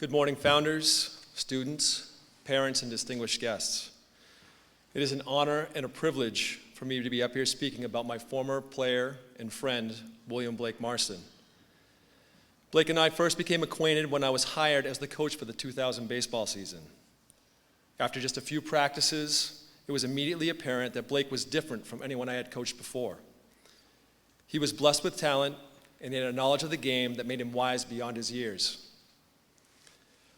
Good morning, founders, students, parents, and distinguished guests. It is an honor and a privilege for me to be up here speaking about my former player and friend, William Blake Marston. Blake and I first became acquainted when I was hired as the coach for the 2000 baseball season. After just a few practices, it was immediately apparent that Blake was different from anyone I had coached before. He was blessed with talent, and he had a knowledge of the game that made him wise beyond his years.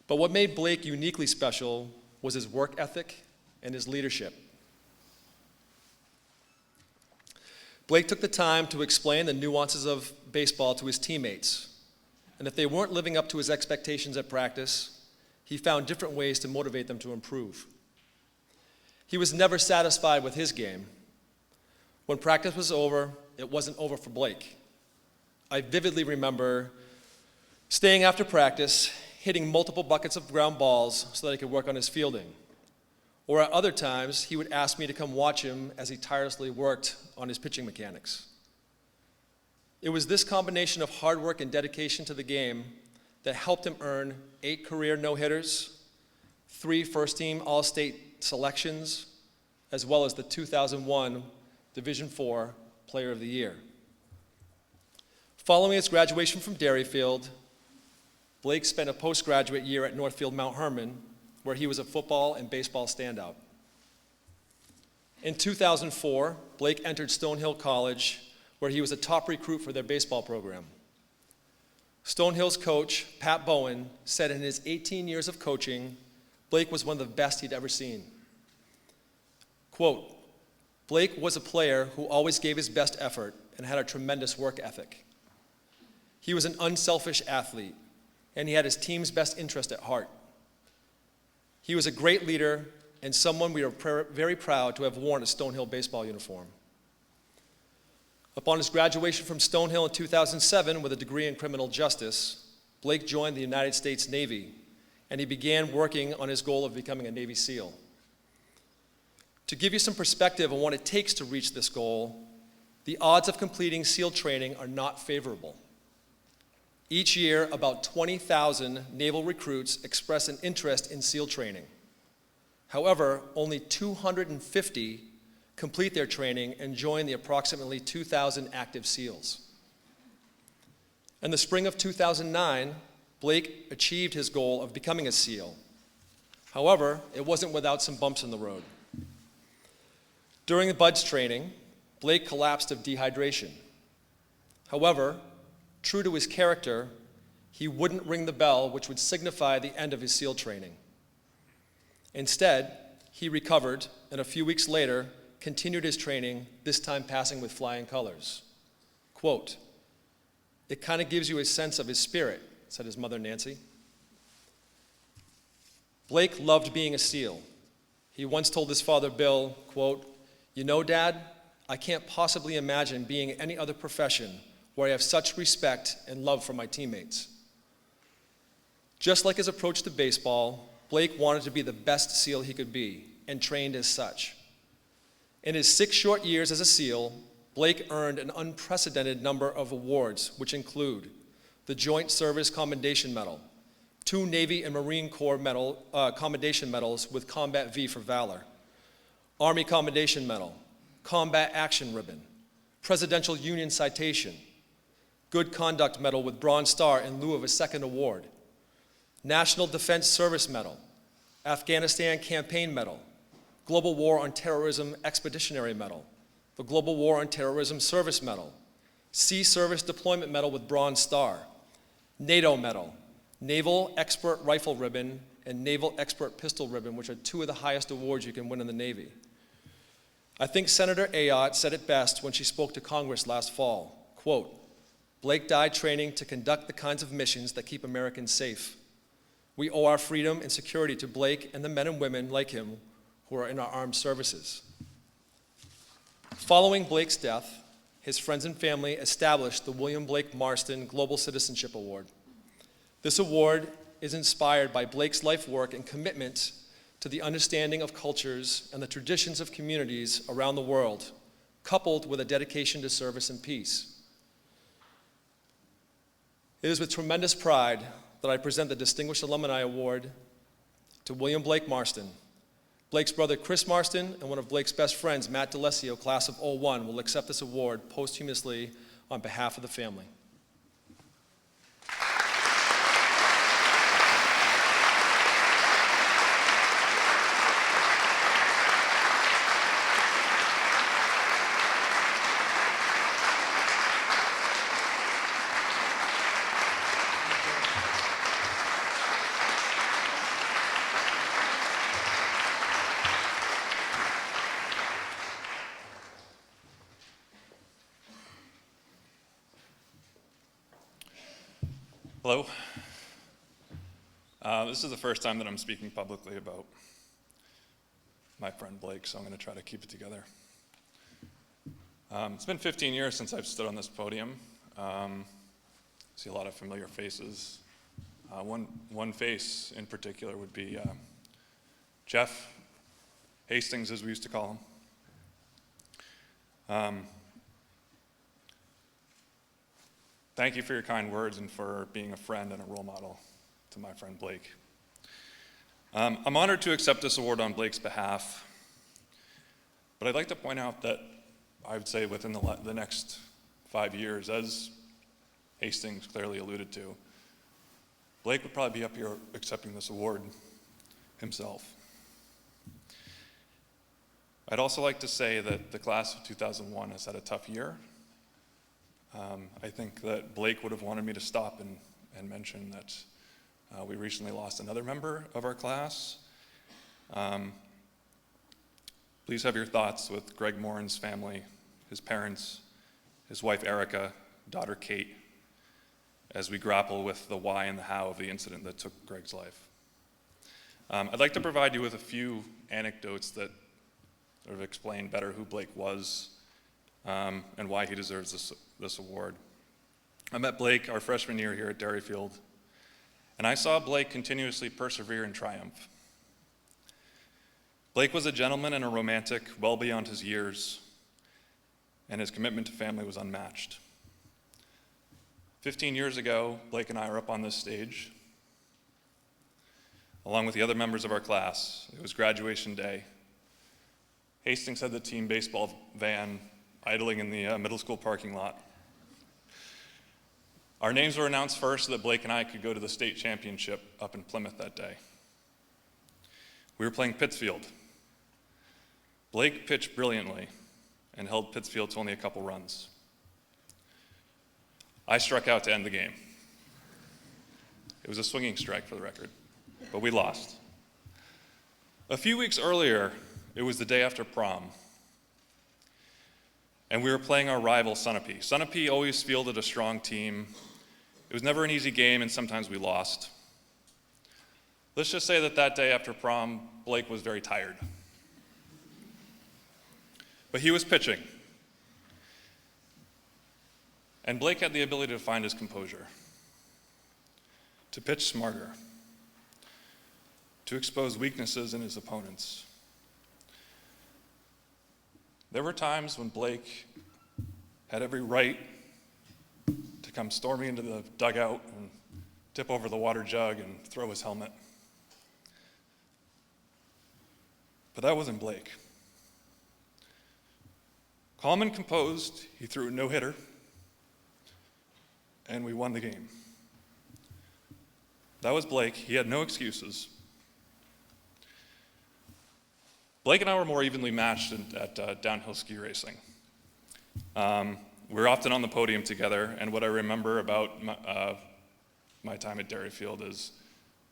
But what made Blake uniquely special was his work ethic and his leadership. Blake took the time to explain the nuances of baseball to his teammates, and if they weren't living up to his expectations at practice, he found different ways to motivate them to improve. He was never satisfied with his game. When practice was over, it wasn't over for Blake. I vividly remember staying after practice, hitting multiple buckets of ground balls so that he could work on his fielding. Or at other times, he would ask me to come watch him as he tirelessly worked on his pitching mechanics. It was this combination of hard work and dedication to the game that helped him earn 8 career no-hitters, 3 first-team All-State selections, as well as the 2001 Division IV Player of the Year. Following his graduation from Derryfield, Blake spent a postgraduate year at Northfield Mount Hermon, where he was a football and baseball standout. In 2004, Blake entered Stonehill College, where he was a top recruit for their baseball program. Stonehill's coach, Pat Bowen, said in his 18 years of coaching, Blake was one of the best he'd ever seen. Quote, Blake was a player who always gave his best effort and had a tremendous work ethic. He was an unselfish athlete, and he had his team's best interest at heart. He was a great leader and someone we are very proud to have worn a Stonehill baseball uniform. Upon his graduation from Stonehill in 2007 with a degree in criminal justice, Blake joined the United States Navy, and he began working on his goal of becoming a Navy SEAL. To give you some perspective on what it takes to reach this goal, the odds of completing SEAL training are not favorable. Each year, about 20,000 naval recruits express an interest in SEAL training. However, only 250 complete their training and join the approximately 2,000 active SEALs. In the spring of 2009, Blake achieved his goal of becoming a SEAL. However, it wasn't without some bumps in the road. During the BUDS training, Blake collapsed of dehydration. However, true to his character, he wouldn't ring the bell, which would signify the end of his SEAL training. Instead, he recovered, and a few weeks later, continued his training, this time passing with flying colors. Quote, "It kind of gives you a sense of his spirit," said his mother, Nancy. Blake loved being a SEAL. He once told his father, Bill, quote, "You know, Dad, I can't possibly imagine being in any other profession where I have such respect and love for my teammates." Just like his approach to baseball, Blake wanted to be the best SEAL he could be and trained as such. In his 6 short years as a SEAL, Blake earned an unprecedented number of awards, which include the Joint Service Commendation Medal, 2 Navy and Marine Corps Commendation Medals with Combat V for Valor, Army Commendation Medal, Combat Action Ribbon, Presidential Union Citation, Good Conduct Medal with Bronze Star in lieu of a second award, National Defense Service Medal, Afghanistan Campaign Medal, Global War on Terrorism Expeditionary Medal, the Global War on Terrorism Service Medal, Sea Service Deployment Medal with Bronze Star, NATO Medal, Naval Expert Rifle Ribbon, and Naval Expert Pistol Ribbon, which are 2 of the highest awards you can win in the Navy. I think Senator Ayotte said it best when she spoke to Congress last fall, quote, "Blake died training to conduct the kinds of missions that keep Americans safe. We owe our freedom and security to Blake and the men and women like him who are in our armed services." Following Blake's death, his friends and family established the William Blake Marston Global Citizenship Award. This award is inspired by Blake's life work and commitment to the understanding of cultures and the traditions of communities around the world, coupled with a dedication to service and peace. It is with tremendous pride that I present the Distinguished Alumni Award to William Blake Marston. Blake's brother Chris Marston and one of Blake's best friends, Matt DeLessio, class of '01, will accept this award posthumously on behalf of the family. Hello. This is the first time that I'm speaking publicly about my friend Blake, so I'm going to try to keep it together. It's been 15 years since I've stood on this podium. See a lot of familiar faces. One face in particular would be Jeff Hastings, as we used to call him. Thank you for your kind words and for being a friend and a role model to my friend Blake. I'm honored to accept this award on Blake's behalf, but I'd like to point out that I would say within the next 5 years, as Hastings clearly alluded to, Blake would probably be up here accepting this award himself. I'd also like to say that the class of 2001 has had a tough year. I think that Blake would have wanted me to stop and mention that we recently lost another member of our class. Please have your thoughts with Greg Morin's family, his parents, his wife Erica, daughter Kate, as we grapple with the why and the how of the incident that took Greg's life. I'd like to provide you with a few anecdotes that sort of explain better who Blake was and why he deserves this award. I met Blake our freshman year here at Derryfield, and I saw Blake continuously persevere and triumph. Blake was a gentleman and a romantic well beyond his years, and his commitment to family was unmatched. 15 years ago, Blake and I were up on this stage, along with the other members of our class. It was graduation day. Hastings had the team baseball van idling in the middle school parking lot. Our names were announced first so that Blake and I could go to the state championship up in Plymouth that day. We were playing Pittsfield. Blake pitched brilliantly and held Pittsfield to only a couple runs. I struck out to end the game. It was a swinging strike for the record, but we lost. A few weeks earlier, it was the day after prom, and we were playing our rival Sunapee. Sunapee always fielded a strong team. It was never an easy game, and sometimes we lost. Let's just say that day after prom, Blake was very tired. But he was pitching. And Blake had the ability to find his composure, to pitch smarter, to expose weaknesses in his opponents. There were times when Blake had every right to come storming into the dugout and tip over the water jug and throw his helmet. But that wasn't Blake. Calm and composed, he threw a no-hitter, and we won the game. That was Blake. He had no excuses. Blake and I were more evenly matched at downhill ski racing. We were often on the podium together, and what I remember about my time at Derryfield is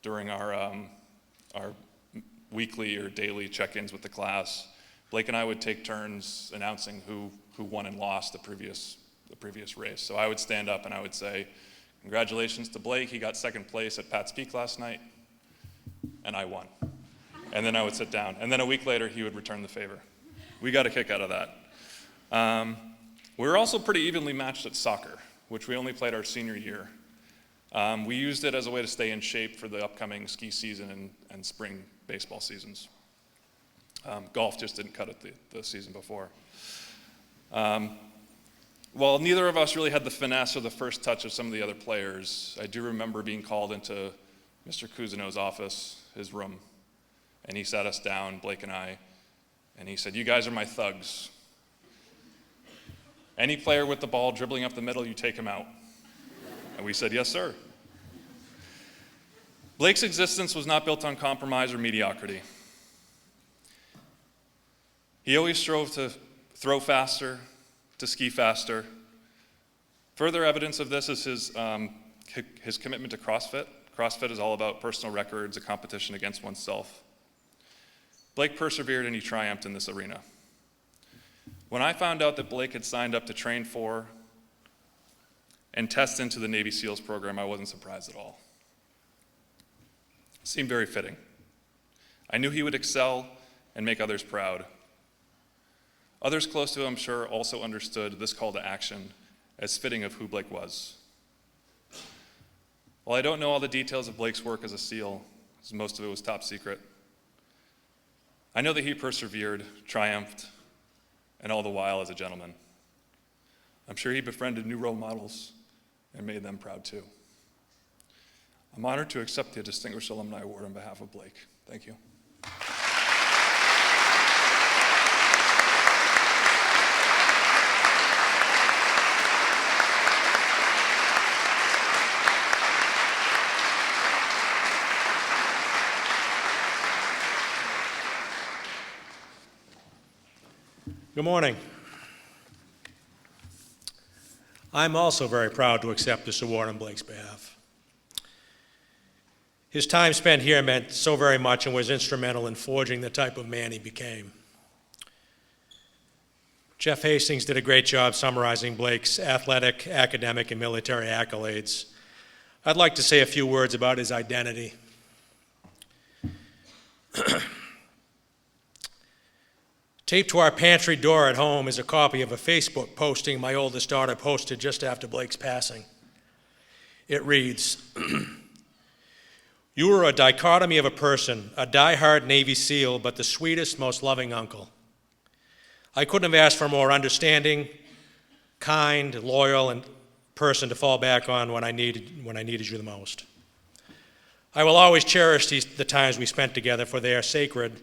during our weekly or daily check-ins with the class, Blake and I would take turns announcing who won and lost the previous race. So I would stand up and I would say, "Congratulations to Blake, he got second place at Pat's Peak last night, and I won." And then I would sit down. And then a week later, he would return the favor. We got a kick out of that. We were also pretty evenly matched at soccer, which we only played our senior year. We used it as a way to stay in shape for the upcoming ski season and spring baseball seasons. Golf just didn't cut it the season before. While neither of us really had the finesse or the first touch of some of the other players, I do remember being called into Mr. Cousineau's office, his room, and he sat us down, Blake and I, and he said, "You guys are my thugs. Any player with the ball dribbling up the middle, you take him out." And we said, "Yes, sir." Blake's existence was not built on compromise or mediocrity. He always strove to throw faster, to ski faster. Further evidence of this is his commitment to CrossFit. CrossFit is all about personal records, a competition against oneself. Blake persevered and he triumphed in this arena. When I found out that Blake had signed up to train for and test into the Navy SEALs program, I wasn't surprised at all. It seemed very fitting. I knew he would excel and make others proud. Others close to him, I'm sure, also understood this call to action as fitting of who Blake was. While I don't know all the details of Blake's work as a SEAL, as most of it was top secret, I know that he persevered, triumphed, and all the while as a gentleman. I'm sure he befriended new role models and made them proud too. I'm honored to accept the Distinguished Alumni Award on behalf of Blake. Thank you. Good morning. I'm also very proud to accept this award on Blake's behalf. His time spent here meant so very much and was instrumental in forging the type of man he became. Jeff Hastings did a great job summarizing Blake's athletic, academic, and military accolades. I'd like to say a few words about his identity. Taped to our pantry door at home is a copy of a Facebook posting my oldest daughter posted just after Blake's passing. It reads, "You were a dichotomy of a person, a die-hard Navy SEAL, but the sweetest, most loving uncle. I couldn't have asked for a more understanding, kind, loyal, and person to fall back on when I needed you the most. I will always cherish the times we spent together, for they are sacred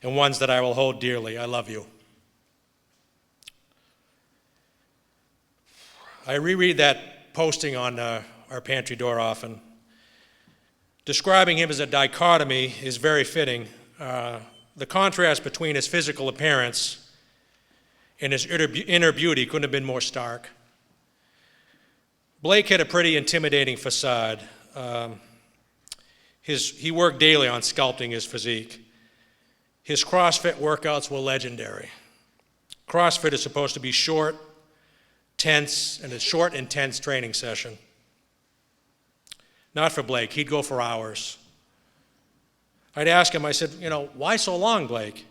and ones that I will hold dearly. I love you." I reread that posting on our pantry door often. Describing him as a dichotomy is very fitting. The contrast between his physical appearance and his inner beauty couldn't have been more stark. Blake had a pretty intimidating facade. He worked daily on sculpting his physique. His CrossFit workouts were legendary. CrossFit is supposed to be short, tense, and a short, intense training session. Not for Blake. He'd go for hours. I'd ask him, I said, why so long, Blake?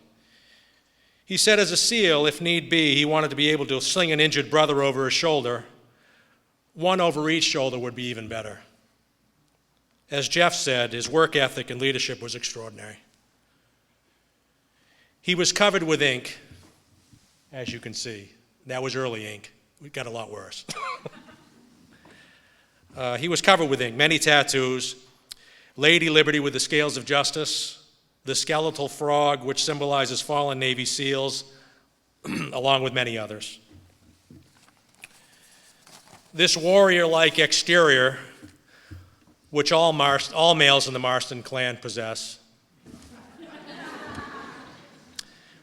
He said as a SEAL, if need be, he wanted to be able to sling an injured brother over his shoulder. One over each shoulder would be even better. As Jeff said, his work ethic and leadership was extraordinary. He was covered with ink, as you can see. That was early ink. It got a lot worse. He was covered with ink, many tattoos, Lady Liberty with the scales of justice, the skeletal frog, which symbolizes fallen Navy SEALs, along with many others. This warrior-like exterior, which all males in the Marston clan possess,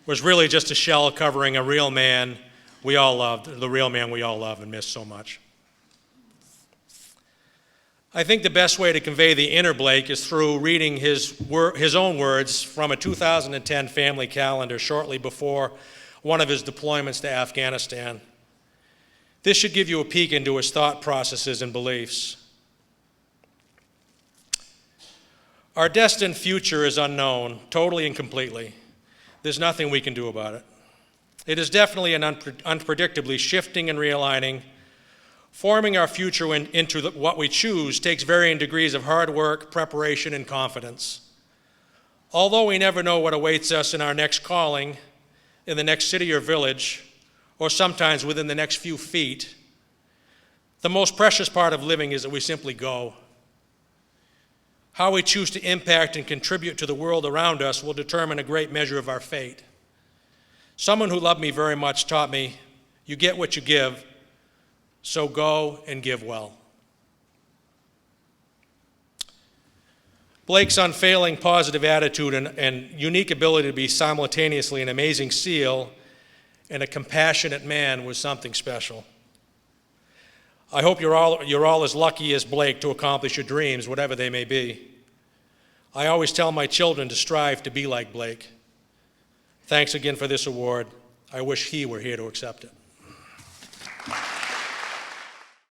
was really just a shell covering a real man we all loved, the real man we all love and miss so much. I think the best way to convey the inner Blake is through reading his own words from a 2010 family calendar shortly before one of his deployments to Afghanistan. This should give you a peek into his thought processes and beliefs. Our destined future is unknown, totally and completely. There's nothing we can do about it. It is definitely an unpredictably shifting and realigning. Forming our future into what we choose takes varying degrees of hard work, preparation, and confidence. Although we never know what awaits us in our next calling, in the next city or village, or sometimes within the next few feet, the most precious part of living is that we simply go. How we choose to impact and contribute to the world around us will determine a great measure of our fate. Someone who loved me very much taught me, you get what you give, so go and give well. Blake's unfailing positive attitude and unique ability to be simultaneously an amazing SEAL and a compassionate man was something special. I hope you're all as lucky as Blake to accomplish your dreams, whatever they may be. I always tell my children to strive to be like Blake. Thanks again for this award. I wish he were here to accept it.